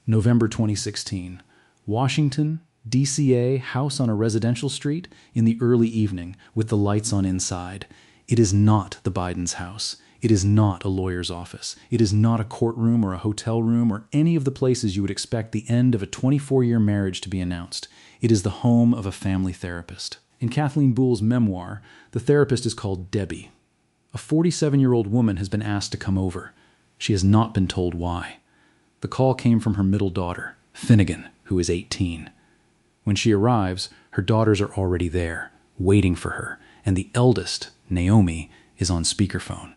November 2016. Washington, DCA, house on a residential street in the early evening with the lights on inside. It is not the Biden's house. It is not a lawyer's office. It is not a courtroom or a hotel room or any of the places you would expect the end of a 24-year marriage to be announced. It is the home of a family therapist. In Kathleen Buhle's memoir, the therapist is called Debbie. A 47-year-old woman has been asked to come over. She has not been told why. The call came from her middle daughter, Finnegan, who is 18. When she arrives, her daughters are already there, waiting for her, and the eldest, Naomi, is on speakerphone.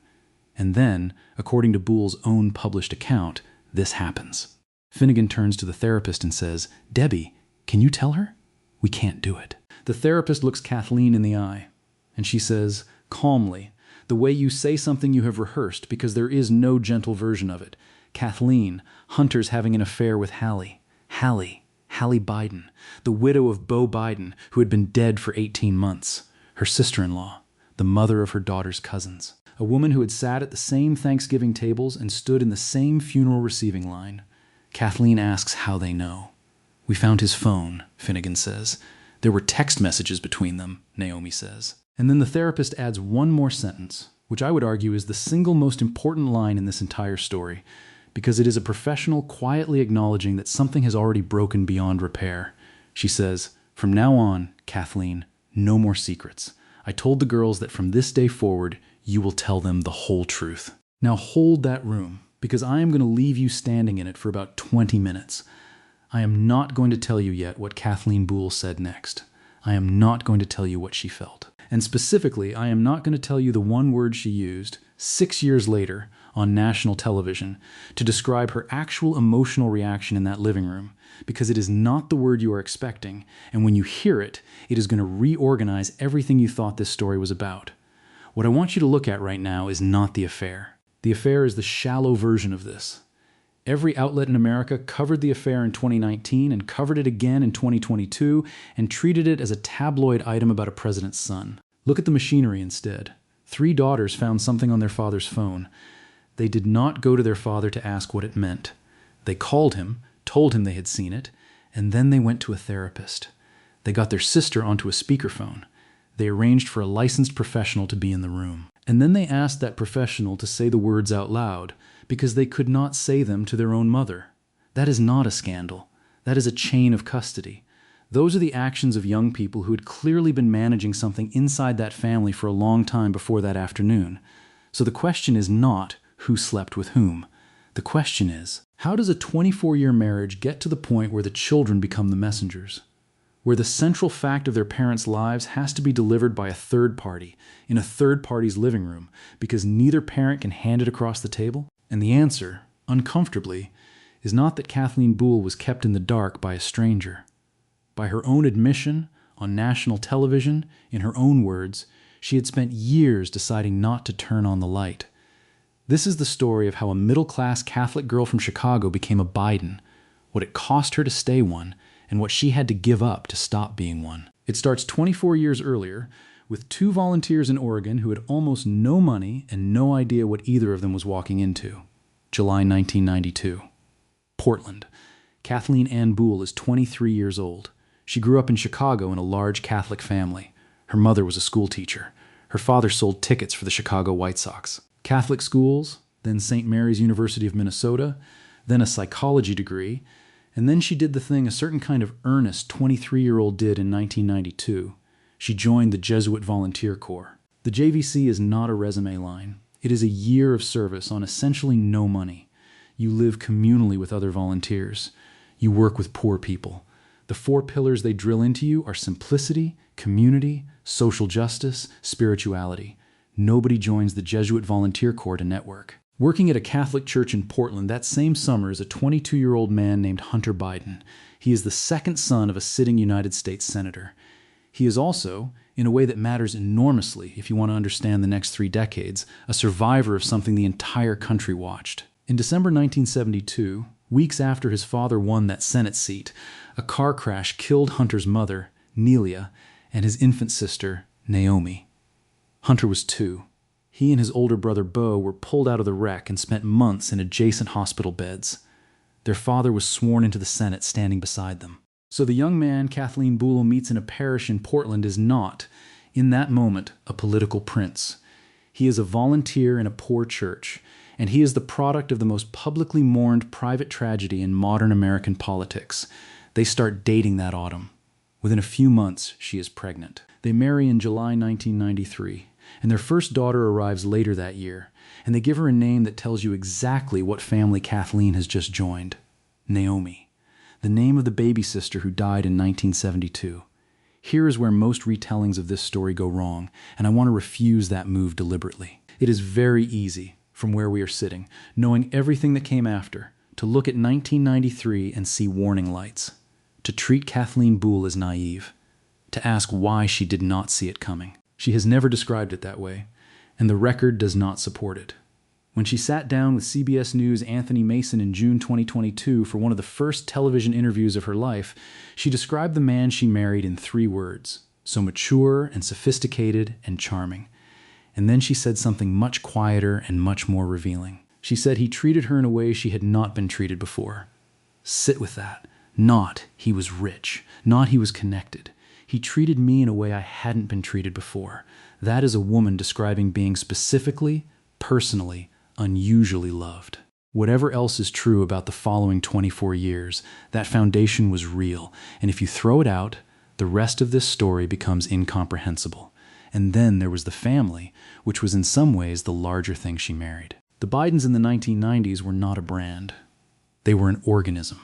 And then, according to Buhle's own published account, this happens. Finnegan turns to the therapist and says, "Debbie, can you tell her? We can't do it." The therapist looks Kathleen in the eye, and she says, calmly, the way you say something you have rehearsed because there is no gentle version of it. Kathleen, Hunter's having an affair with Hallie Biden, the widow of Beau Biden, who had been dead for 18 months, her sister-in-law, the mother of her daughter's cousins, a woman who had sat at the same Thanksgiving tables and stood in the same funeral receiving line. Kathleen asks how they know. "We found his phone," Finnegan says. "There were text messages between them," Naomi says. And then the therapist adds one more sentence, which I would argue is the single most important line in this entire story, because it is a professional quietly acknowledging that something has already broken beyond repair. She says, "From now on, Kathleen, no more secrets. I told the girls that from this day forward, you will tell them the whole truth." Now hold that room, because I am going to leave you standing in it for about 20 minutes. I am not going to tell you yet what Kathleen Buhle said next. I am not going to tell you what she felt. And specifically, I am not going to tell you the one word she used 6 years later on national television to describe her actual emotional reaction in that living room, because it is not the word you are expecting, and when you hear it, it is going to reorganize everything you thought this story was about. What I want you to look at right now is not the affair. The affair is the shallow version of this. Every outlet in America covered the affair in 2019 and covered it again in 2022 and treated it as a tabloid item about a president's son. Look at the machinery instead. 3 daughters found something on their father's phone. They did not go to their father to ask what it meant. They called him, told him they had seen it, and then they went to a therapist. They got their sister onto a speakerphone. They arranged for a licensed professional to be in the room. And then they asked that professional to say the words out loud, because they could not say them to their own mother. That is not a scandal. That is a chain of custody. Those are the actions of young people who had clearly been managing something inside that family for a long time before that afternoon. So the question is not who slept with whom. The question is, how does a 24-year marriage get to the point where the children become the messengers? Where the central fact of their parents' lives has to be delivered by a third party, in a third party's living room, because neither parent can hand it across the table? And the answer, uncomfortably, is not that Kathleen Buhle was kept in the dark by a stranger. By her own admission, on national television, in her own words, she had spent years deciding not to turn on the light. This is the story of how a middle-class Catholic girl from Chicago became a Biden, what it cost her to stay one, and what she had to give up to stop being one. It starts 24 years earlier, with 2 volunteers in Oregon who had almost no money and no idea what either of them was walking into. July 1992. Portland. Kathleen Ann Buhle is 23 years old. She grew up in Chicago in a large Catholic family. Her mother was a school teacher. Her father sold tickets for the Chicago White Sox. Catholic schools, then St. Mary's University of Minnesota, then a psychology degree, and then she did the thing a certain kind of earnest 23-year-old did in 1992. She joined the Jesuit Volunteer Corps. The JVC is not a resume line. It is a year of service on essentially no money. You live communally with other volunteers. You work with poor people. The 4 pillars they drill into you are simplicity, community, social justice, spirituality. Nobody joins the Jesuit Volunteer Corps to network. Working at a Catholic church in Portland that same summer is a 22-year-old man named Hunter Biden. He is the second son of a sitting United States senator. He is also, in a way that matters enormously if you want to understand the next 3 decades, a survivor of something the entire country watched. In December 1972, weeks after his father won that Senate seat, a car crash killed Hunter's mother, Nelia, and his infant sister, Naomi. Hunter was 2. He and his older brother, Beau, were pulled out of the wreck and spent months in adjacent hospital beds. Their father was sworn into the Senate standing beside them. So the young man Kathleen Buhle meets in a parish in Portland is not, in that moment, a political prince. He is a volunteer in a poor church, and he is the product of the most publicly mourned private tragedy in modern American politics. They start dating that autumn. Within a few months, she is pregnant. They marry in July 1993, and their first daughter arrives later that year, and they give her a name that tells you exactly what family Kathleen has just joined: Naomi, the name of the baby sister who died in 1972. Here is where most retellings of this story go wrong, and I want to refuse that move deliberately. It is very easy, from where we are sitting, knowing everything that came after, to look at 1993 and see warning lights, to treat Kathleen Buhle as naive, to ask why she did not see it coming. She has never described it that way, and the record does not support it. When she sat down with CBS News' Anthony Mason in June 2022 for one of the first television interviews of her life, she described the man she married in 3 words: so mature and sophisticated and charming. And then she said something much quieter and much more revealing. She said he treated her in a way she had not been treated before. Sit with that. Not he was rich, not he was connected. He treated me in a way I hadn't been treated before. That is a woman describing being specifically, personally, unusually loved. Whatever else is true about the following 24 years, that foundation was real, and if you throw it out, the rest of this story becomes incomprehensible. And then there was the family, which was in some ways the larger thing she married. The Bidens in the 1990s were not a brand. They were an organism.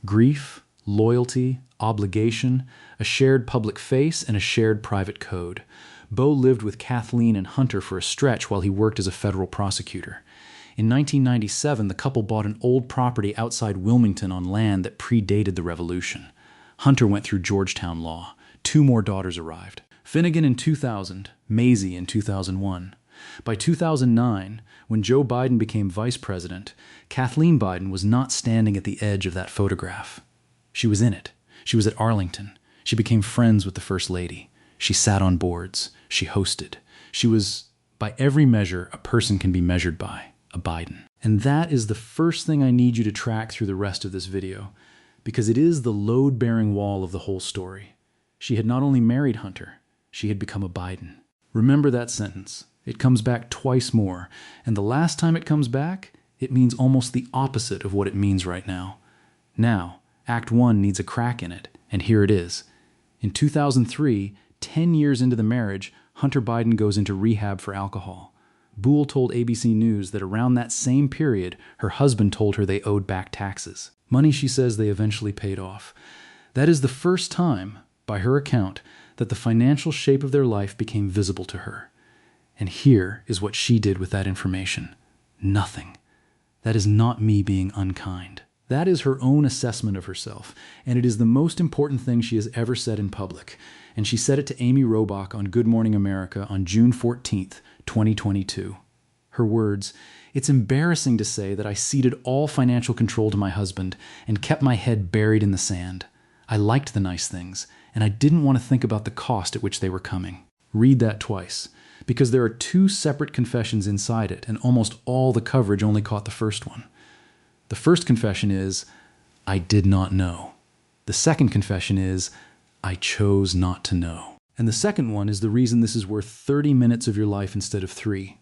Grief, loyalty, obligation, a shared public face, and a shared private code. Beau lived with Kathleen and Hunter for a stretch while he worked as a federal prosecutor. In 1997, the couple bought an old property outside Wilmington on land that predated the Revolution. Hunter went through Georgetown law. 2 more daughters arrived. Finnegan in 2000, Maisy in 2001. By 2009, when Joe Biden became vice president, Kathleen Biden was not standing at the edge of that photograph. She was in it. She was at Arlington. She became friends with the First Lady. She sat on boards. She hosted. She was, by every measure a person can be measured by, a Biden. And that is the first thing I need you to track through the rest of this video, because it is the load-bearing wall of the whole story. She had not only married Hunter, she had become a Biden. Remember that sentence. It comes back twice more, and the last time it comes back, it means almost the opposite of what it means right now. Now, Act 1 needs a crack in it, and here it is. In 2003, 10 years into the marriage, Hunter Biden goes into rehab for alcohol. Buhle told ABC News that around that same period, her husband told her they owed back taxes. Money she says they eventually paid off. That is the first time, by her account, that the financial shape of their life became visible to her. And here is what she did with that information. Nothing. That is not me being unkind. That is her own assessment of herself, and it is the most important thing she has ever said in public. And she said it to Amy Robach on Good Morning America on June 14th, 2022. Her words, "It's embarrassing to say that I ceded all financial control to my husband and kept my head buried in the sand. I liked the nice things, and I didn't want to think about the cost at which they were coming." Read that twice, because there are 2 separate confessions inside it, and almost all the coverage only caught the first one. The first confession is, "I did not know." The second confession is, "I chose not to know." And the second one is the reason this is worth 30 minutes of your life instead of 3.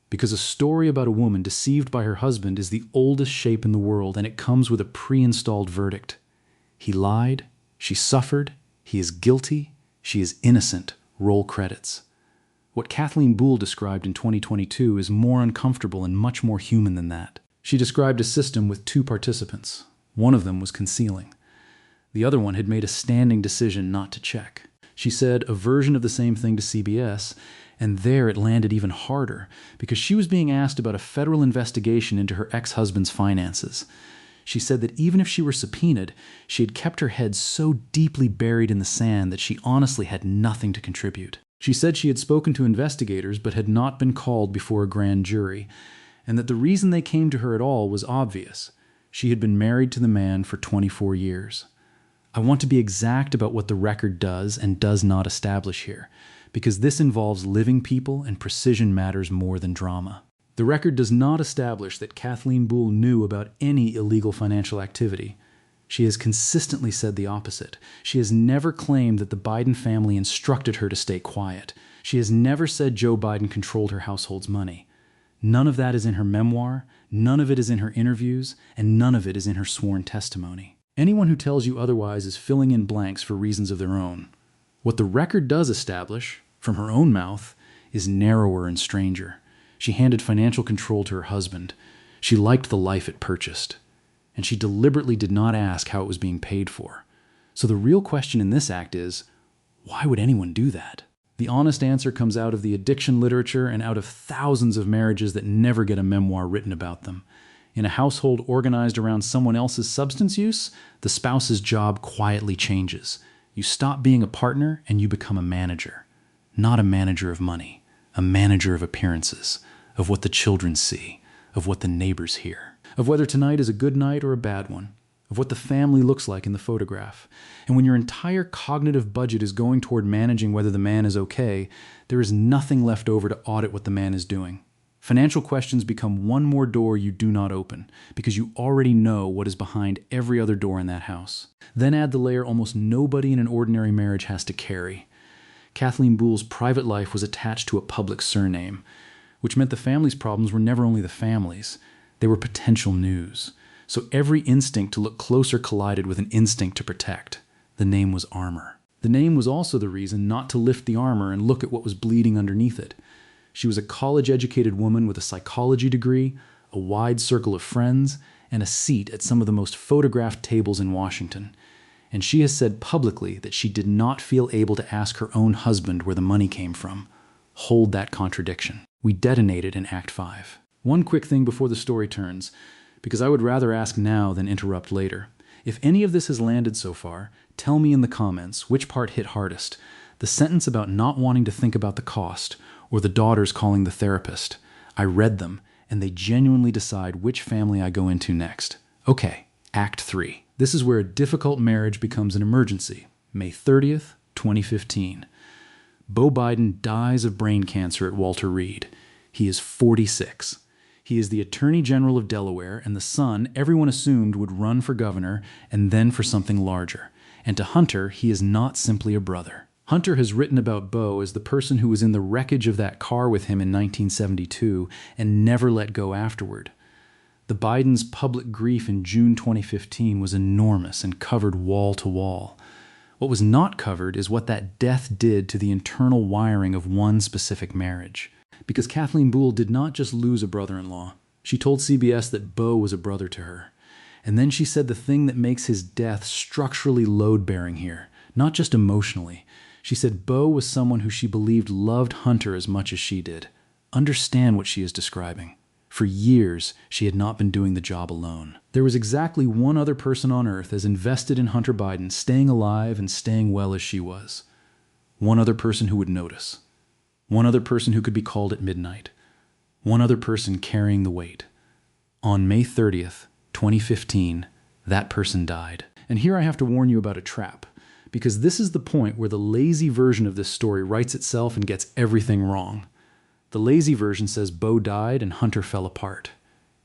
Because a story about a woman deceived by her husband is the oldest shape in the world, and it comes with a pre-installed verdict. He lied, she suffered, he is guilty, she is innocent. Roll credits. What Kathleen Buhle described in 2022 is more uncomfortable and much more human than that. She described a system with 2 participants. One of them was concealing. The other one had made a standing decision not to check. She said a version of the same thing to CBS, and there it landed even harder because she was being asked about a federal investigation into her ex-husband's finances. She said that even if she were subpoenaed, she had kept her head so deeply buried in the sand that she honestly had nothing to contribute. She said she had spoken to investigators but had not been called before a grand jury, and that the reason they came to her at all was obvious. She had been married to the man for 24 years. I want to be exact about what the record does and does not establish here, because this involves living people and precision matters more than drama. The record does not establish that Kathleen Buhle knew about any illegal financial activity. She has consistently said the opposite. She has never claimed that the Biden family instructed her to stay quiet. She has never said Joe Biden controlled her household's money. None of that is in her memoir, none of it is in her interviews, and none of it is in her sworn testimony. Anyone who tells you otherwise is filling in blanks for reasons of their own. What the record does establish, from her own mouth, is narrower and stranger. She handed financial control to her husband. She liked the life it purchased. And she deliberately did not ask how it was being paid for. So the real question in this act is, why would anyone do that? The honest answer comes out of the addiction literature and out of thousands of marriages that never get a memoir written about them. In a household organized around someone else's substance use, the spouse's job quietly changes. You stop being a partner and you become a manager. Not a manager of money, a manager of appearances, of what the children see, of what the neighbors hear, of whether tonight is a good night or a bad one, of what the family looks like in the photograph. And when your entire cognitive budget is going toward managing whether the man is okay, there is nothing left over to audit what the man is doing. Financial questions become one more door you do not open, because you already know what is behind every other door in that house. Then add the layer almost nobody in an ordinary marriage has to carry. Kathleen Buhle's private life was attached to a public surname, which meant the family's problems were never only the family's, they were potential news. So every instinct to look closer collided with an instinct to protect. The name was armor. The name was also the reason not to lift the armor and look at what was bleeding underneath it. She was a college-educated woman with a psychology degree, a wide circle of friends, and a seat at some of the most photographed tables in Washington. And she has said publicly that she did not feel able to ask her own husband where the money came from. Hold that contradiction. We detonated in Act 5. One quick thing before the story turns, because I would rather ask now than interrupt later. If any of this has landed so far, tell me in the comments which part hit hardest. The sentence about not wanting to think about the cost, or the daughters calling the therapist. I read them, and they genuinely decide which family I go into next. Okay, Act 3. This is where a difficult marriage becomes an emergency. May 30th, 2015. Beau Biden dies of brain cancer at Walter Reed. He is 46. He is the Attorney General of Delaware and the son everyone assumed would run for governor and then for something larger. And to Hunter, he is not simply a brother. Hunter has written about Beau as the person who was in the wreckage of that car with him in 1972 and never let go afterward. The Bidens' public grief in June 2015 was enormous and covered wall to wall. What was not covered is what that death did to the internal wiring of one specific marriage. Because Kathleen Buhle did not just lose a brother-in-law. She told CBS that Beau was a brother to her. And then she said the thing that makes his death structurally load-bearing here, not just emotionally. She said Beau was someone who she believed loved Hunter as much as she did. Understand what she is describing. For years, she had not been doing the job alone. There was exactly one other person on earth as invested in Hunter Biden staying alive and staying well as she was. One other person who would notice. One other person who could be called at midnight. One other person carrying the weight. On May 30th, 2015, that person died. And here I have to warn you about a trap, because this is the point where the lazy version of this story writes itself and gets everything wrong. The lazy version says Beau died and Hunter fell apart.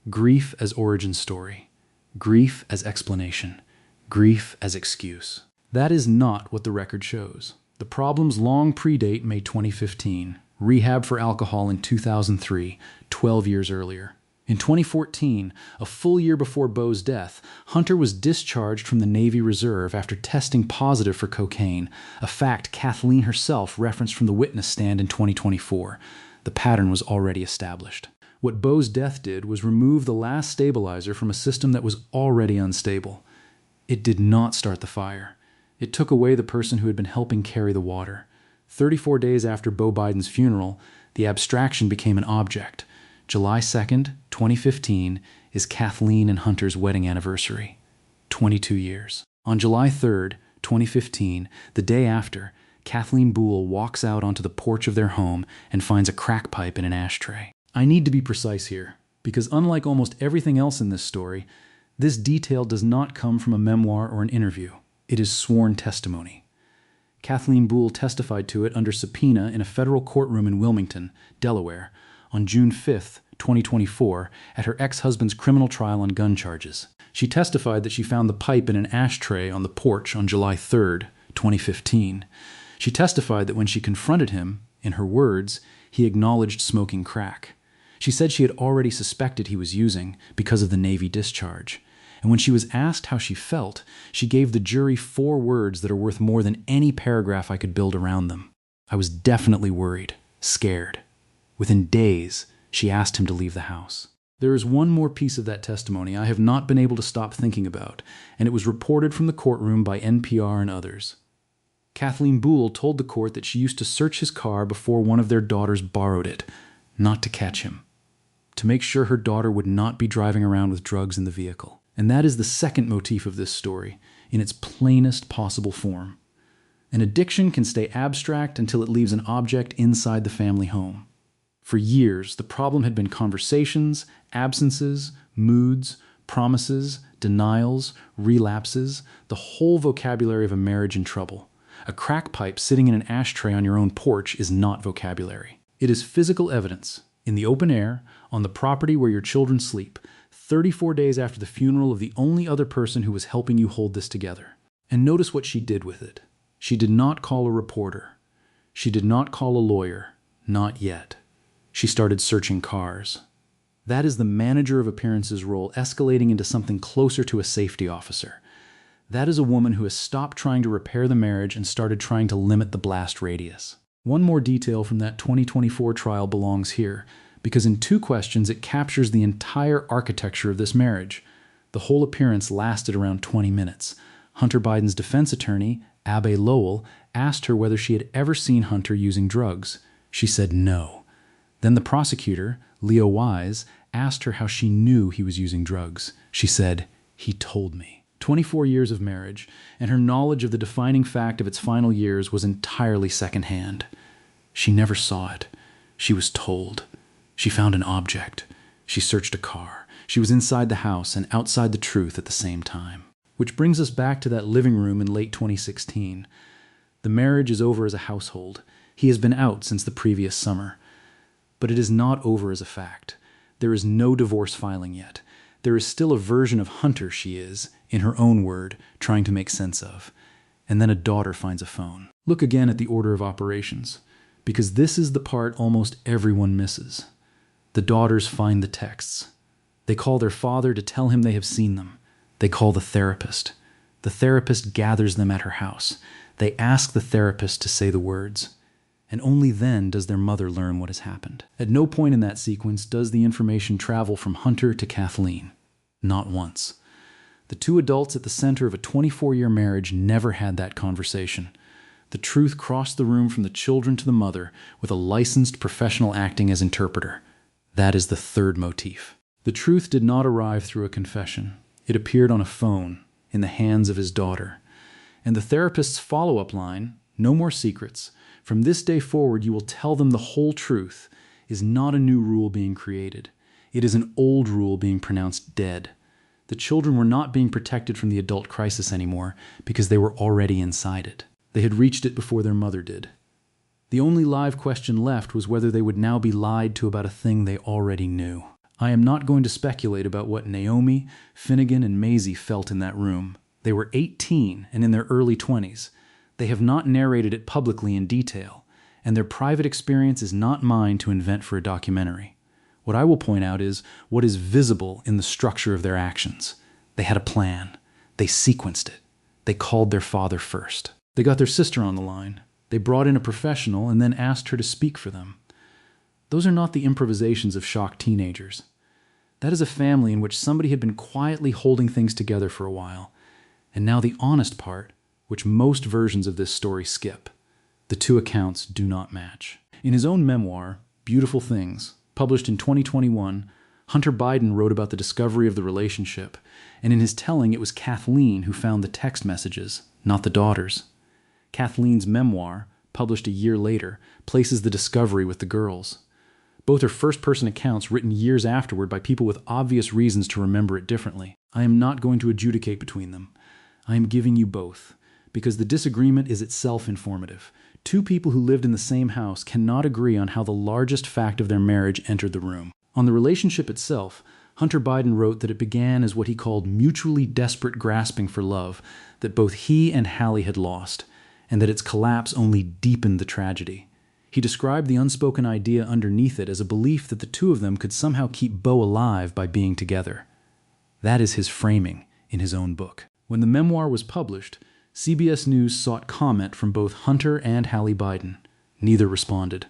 Grief as origin story. Grief as explanation. Grief as excuse. That is not what the record shows. The problems long predate May 2015, rehab for alcohol in 2003, 12 years earlier. In 2014, a full year before Beau's death, Hunter was discharged from the Navy Reserve after testing positive for cocaine, a fact Kathleen herself referenced from the witness stand in 2024. The pattern was already established. What Beau's death did was remove the last stabilizer from a system that was already unstable. It did not start the fire. It took away the person who had been helping carry the water. 34 days after Beau Biden's funeral, the abstraction became an object. July 2nd, 2015, is Kathleen and Hunter's wedding anniversary. 22 years. On July 3rd, 2015, the day after, Kathleen Buhle walks out onto the porch of their home and finds a crack pipe in an ashtray. I need to be precise here, because unlike almost everything else in this story, this detail does not come from a memoir or an interview. It is sworn testimony. Kathleen Buhle testified to it under subpoena in a federal courtroom in Wilmington, Delaware, on June 5th, 2024, at her ex-husband's criminal trial on gun charges. She testified that she found the pipe in an ashtray on the porch on July 3, 2015. She testified that when she confronted him, in her words, he acknowledged smoking crack. She said she had already suspected he was using because of the Navy discharge. And when she was asked how she felt, she gave the jury 4 words that are worth more than any paragraph I could build around them. I was definitely worried, scared. Within days, she asked him to leave the house. There is one more piece of that testimony I have not been able to stop thinking about, and it was reported from the courtroom by NPR and others. Kathleen Buhle told the court that she used to search his car before one of their daughters borrowed it, not to catch him, to make sure her daughter would not be driving around with drugs in the vehicle. And that is the second motif of this story, in its plainest possible form. An addiction can stay abstract until it leaves an object inside the family home. For years, the problem had been conversations, absences, moods, promises, denials, relapses, the whole vocabulary of a marriage in trouble. A crack pipe sitting in an ashtray on your own porch is not vocabulary. It is physical evidence, in the open air, on the property where your children sleep, 34 days after the funeral of the only other person who was helping you hold this together. And notice what she did with it. She did not call a reporter. She did not call a lawyer. Not yet. She started searching cars. That is the manager of appearances role escalating into something closer to a safety officer. That is a woman who has stopped trying to repair the marriage and started trying to limit the blast radius. One more detail from that 2024 trial belongs here, because in 2 questions it captures the entire architecture of this marriage. The whole appearance lasted around 20 minutes. Hunter Biden's defense attorney, Abbe Lowell, asked her whether she had ever seen Hunter using drugs. She said no. Then the prosecutor, Leo Wise, asked her how she knew he was using drugs. She said, "He told me." 24 years of marriage, and her knowledge of the defining fact of its final years was entirely secondhand. She never saw it. She was told. She found an object. She searched a car. She was inside the house and outside the truth at the same time. Which brings us back to that living room in late 2016. The marriage is over as a household. He has been out since the previous summer. But it is not over as a fact. There is no divorce filing yet. There is still a version of Hunter she is, in her own word, trying to make sense of. And then a daughter finds a phone. Look again at the order of operations, because this is the part almost everyone misses. The daughters find the texts. They call their father to tell him they have seen them. They call the therapist. The therapist gathers them at her house. They ask the therapist to say the words. And only then does their mother learn what has happened. At no point in that sequence does the information travel from Hunter to Kathleen. Not once. The 2 adults at the center of a 24-year marriage never had that conversation. The truth crossed the room from the children to the mother with a licensed professional acting as interpreter. That is the third motif. The truth did not arrive through a confession. It appeared on a phone, in the hands of his daughter. And the therapist's follow-up line, "No more secrets. From this day forward you will tell them the whole truth," is not a new rule being created. It is an old rule being pronounced dead. The children were not being protected from the adult crisis anymore because they were already inside it. They had reached it before their mother did. The only live question left was whether they would now be lied to about a thing they already knew. I am not going to speculate about what Naomi, Finnegan and Maisy felt in that room. They were 18 and in their early 20s. They have not narrated it publicly in detail, and their private experience is not mine to invent for a documentary. What I will point out is what is visible in the structure of their actions. They had a plan. They sequenced it. They called their father first. They got their sister on the line. They brought in a professional and then asked her to speak for them. Those are not the improvisations of shocked teenagers. That is a family in which somebody had been quietly holding things together for a while. And now the honest part, which most versions of this story skip. The 2 accounts do not match. In his own memoir, Beautiful Things, published in 2021, Hunter Biden wrote about the discovery of the relationship, and in his telling it was Kathleen who found the text messages, not the daughters. Kathleen's memoir, published a year later, places the discovery with the girls. Both are first-person accounts written years afterward by people with obvious reasons to remember it differently. I am not going to adjudicate between them. I am giving you both, because the disagreement is itself informative. 2 people who lived in the same house cannot agree on how the largest fact of their marriage entered the room. On the relationship itself, Hunter Biden wrote that it began as what he called mutually desperate grasping for love that both he and Hallie had lost, and that its collapse only deepened the tragedy. He described the unspoken idea underneath it as a belief that the two of them could somehow keep Beau alive by being together. That is his framing in his own book. When the memoir was published, CBS News sought comment from both Hunter and Hallie Biden. Neither responded.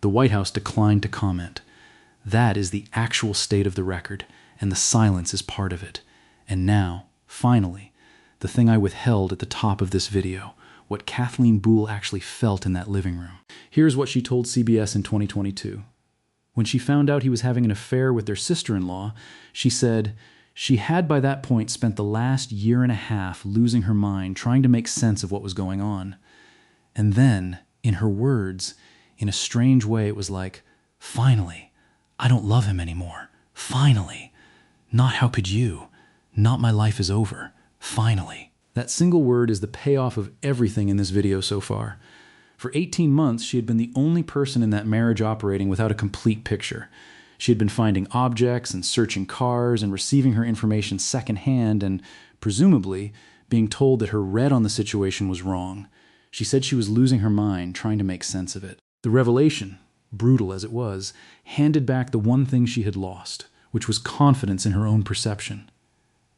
The White House declined to comment. That is the actual state of the record, and the silence is part of it. And now, finally, the thing I withheld at the top of this video, what Kathleen Buhle actually felt in that living room. Here's what she told CBS in 2022. When she found out he was having an affair with their sister-in-law, she said, she had by that point spent the last year and a half losing her mind trying to make sense of what was going on. And then, in her words, in a strange way it was like, finally, I don't love him anymore. Finally. Not how could you. Not my life is over. Finally. That single word is the payoff of everything in this video so far. For 18 months, she had been the only person in that marriage operating without a complete picture. She had been finding objects and searching cars and receiving her information secondhand and, presumably, being told that her read on the situation was wrong. She said she was losing her mind, trying to make sense of it. The revelation, brutal as it was, handed back the one thing she had lost, which was confidence in her own perception.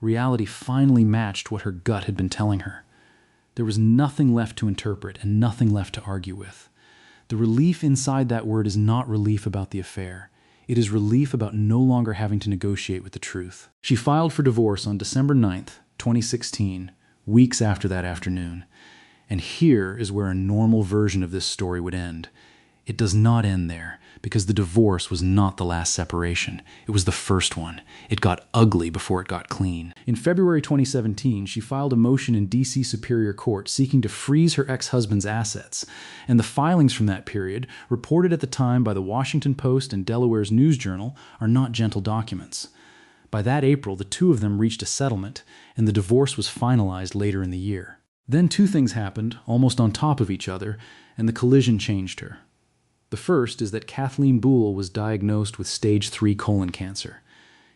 Reality finally matched what her gut had been telling her. There was nothing left to interpret and nothing left to argue with. The relief inside that word is not relief about the affair. It is relief about no longer having to negotiate with the truth. She filed for divorce on December 9th, 2016, weeks after that afternoon. And here is where a normal version of this story would end. It does not end there, because the divorce was not the last separation. It was the first one. It got ugly before it got clean. In February 2017, she filed a motion in D.C. Superior Court seeking to freeze her ex-husband's assets, and the filings from that period, reported at the time by the Washington Post and Delaware's News Journal, are not gentle documents. By that April, the two of them reached a settlement, and the divorce was finalized later in the year. Then two things happened, almost on top of each other, and the collision changed her. The first is that Kathleen Buhle was diagnosed with stage 3 colon cancer.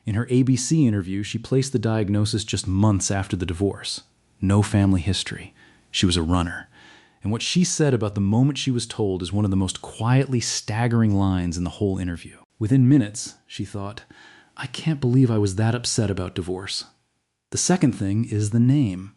In her ABC interview, she placed the diagnosis just months after the divorce. No family history. She was a runner. And what she said about the moment she was told is one of the most quietly staggering lines in the whole interview. Within minutes, she thought, I can't believe I was that upset about divorce. The second thing is the name.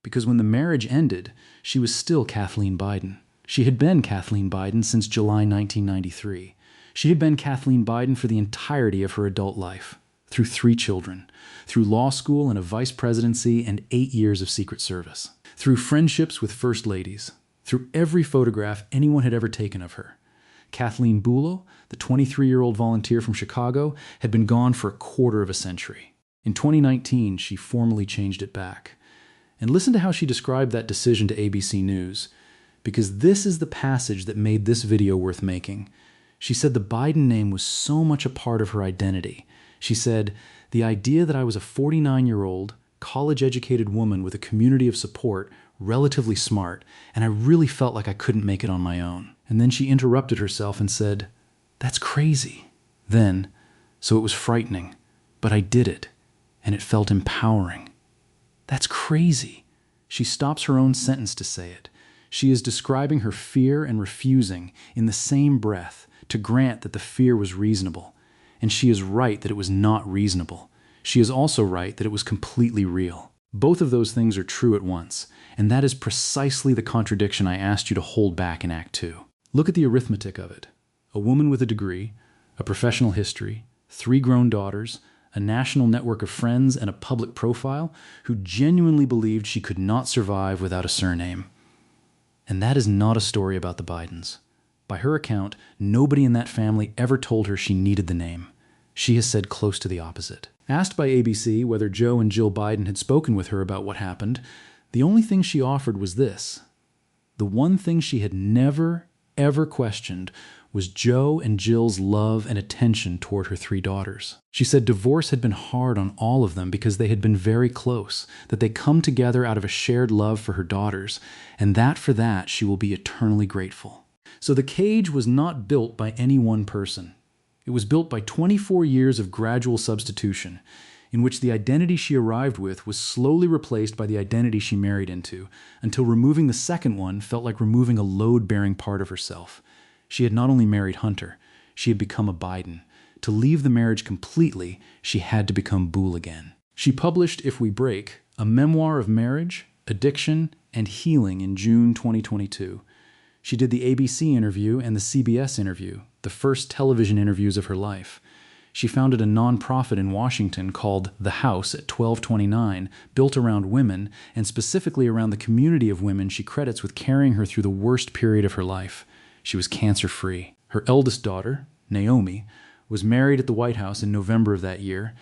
Because when the marriage ended, she was still Kathleen Biden. She had been Kathleen Biden since July 1993. She had been Kathleen Biden for the entirety of her adult life, through 3 children, through law school and a vice presidency and 8 years of Secret Service, through friendships with first ladies, through every photograph anyone had ever taken of her. Kathleen Buhle, the 23-year-old volunteer from Chicago, had been gone for a quarter of a century. In 2019, she formally changed it back. And listen to how she described that decision to ABC News. Because this is the passage that made this video worth making. She said the Biden name was so much a part of her identity. She said, the idea that I was a 49-year-old, college-educated woman with a community of support, relatively smart, and I really felt like I couldn't make it on my own. And then she interrupted herself and said, that's crazy. Then, so it was frightening, but I did it, and it felt empowering. That's crazy. She stops her own sentence to say it. She is describing her fear and refusing in the same breath to grant that the fear was reasonable. And she is right that it was not reasonable. She is also right that it was completely real. Both of those things are true at once, and that is precisely the contradiction I asked you to hold back in Act 2. Look at the arithmetic of it. A woman with a degree, a professional history, 3 grown daughters, a national network of friends, and a public profile who genuinely believed she could not survive without a surname. And that is not a story about the Bidens. By her account, nobody in that family ever told her she needed the name. She has said close to the opposite. Asked by ABC whether Joe and Jill Biden had spoken with her about what happened, the only thing she offered was this. The one thing she had never, ever questioned was Joe and Jill's love and attention toward her 3 daughters. She said divorce had been hard on all of them because they had been very close, that they come together out of a shared love for her daughters, and that for that she will be eternally grateful. So the cage was not built by any one person. It was built by 24 years of gradual substitution, in which the identity she arrived with was slowly replaced by the identity she married into, until removing the second one felt like removing a load-bearing part of herself. She had not only married Hunter, she had become a Biden. To leave the marriage completely, she had to become Buhle again. She published If We Break, a memoir of marriage, addiction, and healing in June 2022. She did the ABC interview and the CBS interview, the first television interviews of her life. She founded a nonprofit in Washington called The House at 1229, built around women, and specifically around the community of women she credits with carrying her through the worst period of her life. She was cancer-free. Her eldest daughter, Naomi, was married at the White House in November of that year,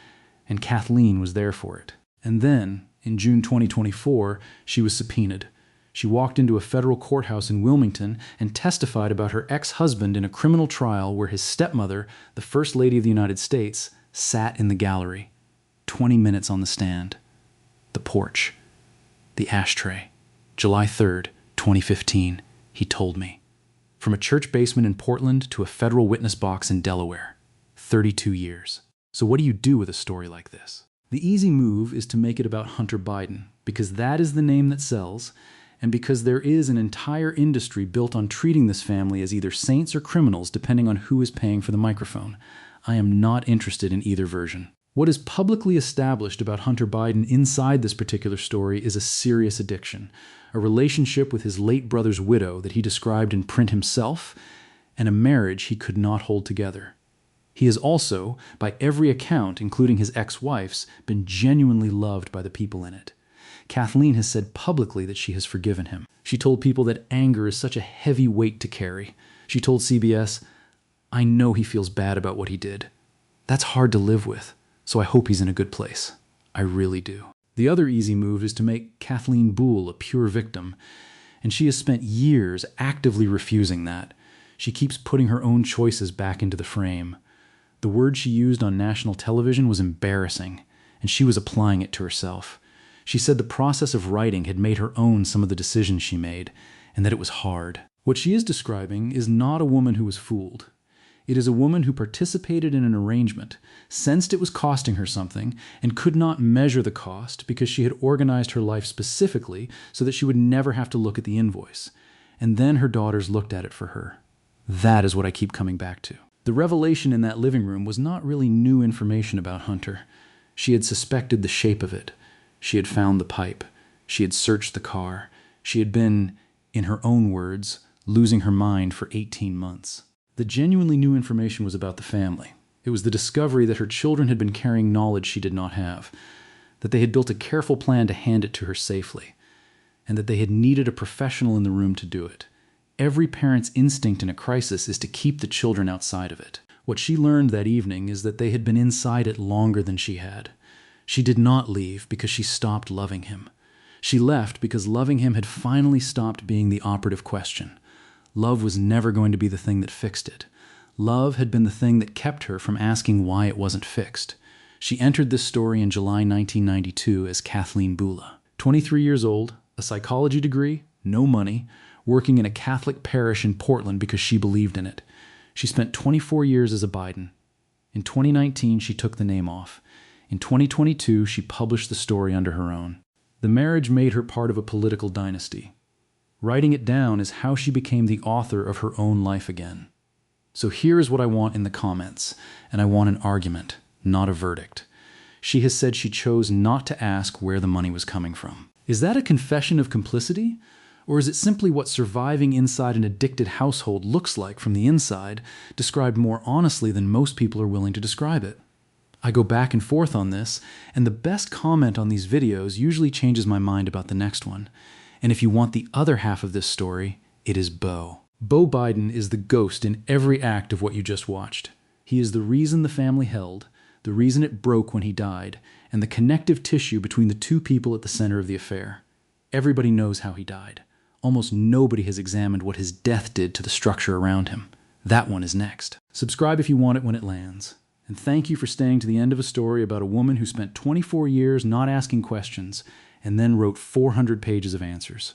and Kathleen was there for it. And then, in June 2024, she was subpoenaed. She walked into a federal courthouse in Wilmington and testified about her ex-husband in a criminal trial where his stepmother, the First Lady of the United States, sat in the gallery. 20 minutes on the stand. The porch. The ashtray. July 3rd, 2015, he told me. From a church basement in Portland to a federal witness box in Delaware. 32 years. So what do you do with a story like this? The easy move is to make it about Hunter Biden, because that is the name that sells, and because there is an entire industry built on treating this family as either saints or criminals depending on who is paying for the microphone. I am not interested in either version. What is publicly established about Hunter Biden inside this particular story is a serious addiction, a relationship with his late brother's widow that he described in print himself, and a marriage he could not hold together. He has also, by every account, including his ex-wife's, been genuinely loved by the people in it. Kathleen has said publicly that she has forgiven him. She told people that anger is such a heavy weight to carry. She told CBS, "I know he feels bad about what he did. That's hard to live with, so I hope he's in a good place. I really do." The other easy move is to make Kathleen Buhle a pure victim, and she has spent years actively refusing that. She keeps putting her own choices back into the frame. The word she used on national television was embarrassing, and she was applying it to herself. She said the process of writing had made her own some of the decisions she made, and that it was hard. What she is describing is not a woman who was fooled. It is a woman who participated in an arrangement, sensed it was costing her something, and could not measure the cost because she had organized her life specifically so that she would never have to look at the invoice. And then her daughters looked at it for her. That is what I keep coming back to. The revelation in that living room was not really new information about Hunter. She had suspected the shape of it. She had found the pipe. She had searched the car. She had been, in her own words, losing her mind for 18 months. The genuinely new information was about the family. It was the discovery that her children had been carrying knowledge she did not have, that they had built a careful plan to hand it to her safely, and that they had needed a professional in the room to do it. Every parent's instinct in a crisis is to keep the children outside of it. What she learned that evening is that they had been inside it longer than she had. She did not leave because she stopped loving him. She left because loving him had finally stopped being the operative question. Love was never going to be the thing that fixed it. Love had been the thing that kept her from asking why it wasn't fixed. She entered this story in July 1992 as Kathleen Buhle. 23 years old, a psychology degree, no money, working in a Catholic parish in Portland because she believed in it. She spent 24 years as a Biden. In 2019, she took the name off. In 2022, she published the story under her own. The marriage made her part of a political dynasty. Writing it down is how she became the author of her own life again. So here is what I want in the comments, and I want an argument, not a verdict. She has said she chose not to ask where the money was coming from. Is that a confession of complicity? Or is it simply what surviving inside an addicted household looks like from the inside, described more honestly than most people are willing to describe it? I go back and forth on this, and the best comment on these videos usually changes my mind about the next one. And if you want the other half of this story, it is Beau. Beau Biden is the ghost in every act of what you just watched. He is the reason the family held, the reason it broke when he died, and the connective tissue between the two people at the center of the affair. Everybody knows how he died. Almost nobody has examined what his death did to the structure around him. That one is next. Subscribe if you want it when it lands. And thank you for staying to the end of a story about a woman who spent 24 years not asking questions and then wrote 400 pages of answers.